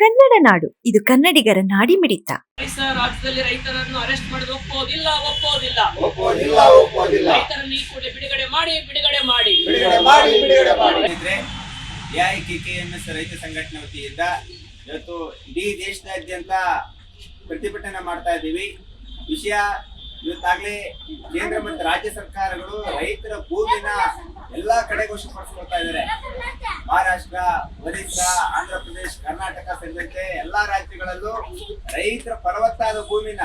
ಕನ್ನಡ ನಾಡು, ಇದು ಕನ್ನಡಿಗರ ನಾಡಿ ಮಿಡಿತ. ರಾಜ್ಯದಲ್ಲಿ ರೈತರನ್ನು ಅರೆಸ್ಟ್ ಮಾಡೋದು ಒಪ್ಪೋದಿಲ್ಲ. ರೈತರನ್ನು ಈ ಕೂಡಲೇ ಬಿಡುಗಡೆ ಮಾಡಿ. ಎಐಕೆಕೆಎಂಎಸ್ ರೈತ ಸಂಘಟನೆ ವತಿಯಿಂದ ಇವತ್ತು ಇಡೀ ದೇಶದಾದ್ಯಂತ ಪ್ರತಿಭಟನೆ ಮಾಡ್ತಾ ಇದ್ದೀವಿ. ವಿಷಯ ಇವತ್ತಾಗಲೇ ಕೇಂದ್ರ ಮತ್ತು ರಾಜ್ಯ ಸರ್ಕಾರಗಳು ರೈತರ ಭೂಮಿನ ಎಲ್ಲಾ ಕಡೆ ವಶಪಡಿಸ್ಕೊಳ್ತಾ ಇದ್ದಾರೆ. ಮಹಾರಾಷ್ಟ್ರ, ಒರಿಸ್ಸಾ, ಆಂಧ್ರ ಪ್ರದೇಶ, ಕರ್ನಾಟಕ ಸೇರಿದಂತೆ ಎಲ್ಲಾ ರಾಜ್ಯಗಳಲ್ಲೂ ರೈತರ ಫಲವತ್ತಾದ ಭೂಮಿನ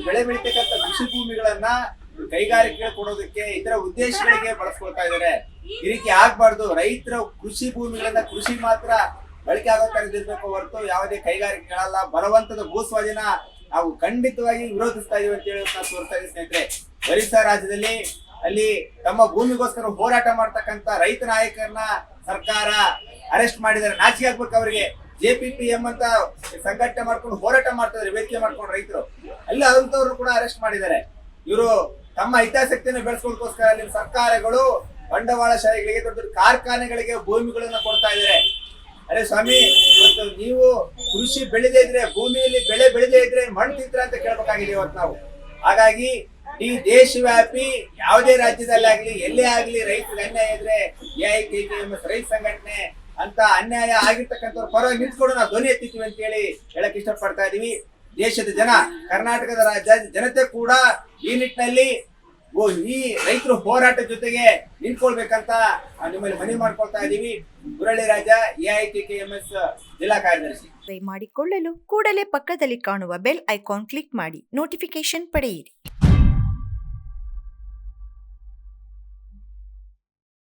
ಬೆಳೆ ಬೆಳೀತಕ್ಕಂಥ ಕೃಷಿ ಭೂಮಿಗಳನ್ನ ಕೈಗಾರಿಕೆಗಳು ಕೊಡೋದಕ್ಕೆ ಇತರ ಉದ್ದೇಶಗಳಿಗೆ ಬಳಸ್ಕೊಳ್ತಾ ಇದ್ದಾರೆ. ಈ ರೀತಿ ಆಗ್ಬಾರ್ದು. ರೈತರ ಕೃಷಿ ಭೂಮಿಗಳನ್ನ ಕೃಷಿ ಮಾತ್ರ ಬಳಕೆ ಆಗೋ ತರ ಇರ್ಬೇಕು ಹೊರತು ಯಾವುದೇ ಕೈಗಾರಿಕೆಗಳಲ್ಲ. ಬಲವಂತದ ಭೂಸ್ವಾಧೀನ ನಾವು ಖಂಡಿತವಾಗಿ ವಿರೋಧಿಸ್ತಾ ಇದೀವಿ ಅಂತ ಹೇಳಿ ತೋರ್ತಾ ಇದ್ದೀವಿ ಸ್ನೇಹಿತರೆ. ಒರಿಸ್ಸಾ ರಾಜ್ಯದಲ್ಲಿ ಅಲ್ಲಿ ತಮ್ಮ ಭೂಮಿಗೋಸ್ಕರ ಹೋರಾಟ ಮಾಡ್ತಕ್ಕಂತ ರೈತ ನಾಯಕರನ್ನ ಸರ್ಕಾರ ಅರೆಸ್ಟ್ ಮಾಡಿದ್ದಾರೆ. ನಾಚಿಕೆ ಆಗ್ಬೇಕು ಅವರಿಗೆ. JPPM ಅಂತ ಸಂಘಟನೆ ಮಾಡ್ಕೊಂಡು ಹೋರಾಟ ಮಾಡ್ತಾ ಇದ್ದಾರೆ, ವೇದಿಕೆ ಮಾಡ್ಕೊಂಡು ರೈತರು ಅಲ್ಲಿ ಅದಂತವ್ರು ಕೂಡ ಅರೆಸ್ಟ್ ಮಾಡಿದ್ದಾರೆ. ಇವರು ತಮ್ಮ ಹಿತಾಸಕ್ತಿಯನ್ನು ಬೆಳೆಸ್ಕೊಳ್ಳೋದಕ್ಕೋಸ್ಕರ ಅಲ್ಲಿ ಸರ್ಕಾರಗಳು ಬಂಡವಾಳಶಾಹಿಗಳಿಗೆ, ದೊಡ್ಡ ದೊಡ್ಡ ಕಾರ್ಖಾನೆಗಳಿಗೆ ಭೂಮಿಗಳನ್ನ ಕೊಡ್ತಾ ಇದ್ದಾರೆ. ಅರೆ ಸ್ವಾಮಿ, ಇವತ್ತು ನೀವು ಕೃಷಿ ಬೆಳೆದೇ ಇದ್ರೆ, ಭೂಮಿಯಲ್ಲಿ ಬೆಳೆ ಬೆಳೆದೇ ಇದ್ರೆ ಮಣ್ಣು ತಿಂತ್ರ ಅಂತ ಕೇಳ್ಬೇಕಾಗಿದೆ ಇವತ್ತು ನಾವು. ಹಾಗಾಗಿ ಈ ದೇಶವ್ಯಾಪಿ ಯಾವುದೇ ರಾಜ್ಯದಲ್ಲಿ ಆಗ್ಲಿ ಎಲ್ಲೇ ಆಗ್ಲಿ ರೈತರಿಗೆ ಅನ್ಯಾಯ ಇದ್ರೆ ಎಐಕೆಕೆಎಂಎಸ್ ರೈತ ಸಂಘಟನೆ ಅಂತ ಅನ್ಯಾಯ ಆಗಿರ್ತಕ್ಕಂಥವ್ರ ಪರವಾಗಿ ನಿಂತ್ಕೊಂಡು ನಾವು ಧ್ವನಿ ಎತ್ತಿತೀವಿ ಅಂತ ಹೇಳಕ್ ಇಷ್ಟಪಡ್ತಾ ಇದೀವಿ. ದೇಶದ ಜನ, ಕರ್ನಾಟಕದ ಜನತೆ ಕೂಡ ಈ ನಿಟ್ಟಿನಲ್ಲಿ ಈ ರೈತರು ಹೋರಾಟ ಜೊತೆಗೆ ನಿಂತ್ಕೊಳ್ಬೇಕಂತ ನಿಮ್ಮಲ್ಲಿ ಮನವಿ ಮಾಡ್ಕೊಳ್ತಾ ಇದೀವಿ. ಮುರಳಿ ರಾಜ, ಎಐಕೆಕೆಎಂಎಸ್ ಜಿಲ್ಲಾ ಕಾರ್ಯದರ್ಶಿ. ಮಾಡಿಕೊಳ್ಳಲು ಕೂಡಲೇ ಪಕ್ಕದಲ್ಲಿ ಕಾಣುವ ಬೆಲ್ ಐಕಾನ್ ಕ್ಲಿಕ್ ಮಾಡಿ ನೋಟಿಫಿಕೇಶನ್ ಪಡೆಯಿರಿ.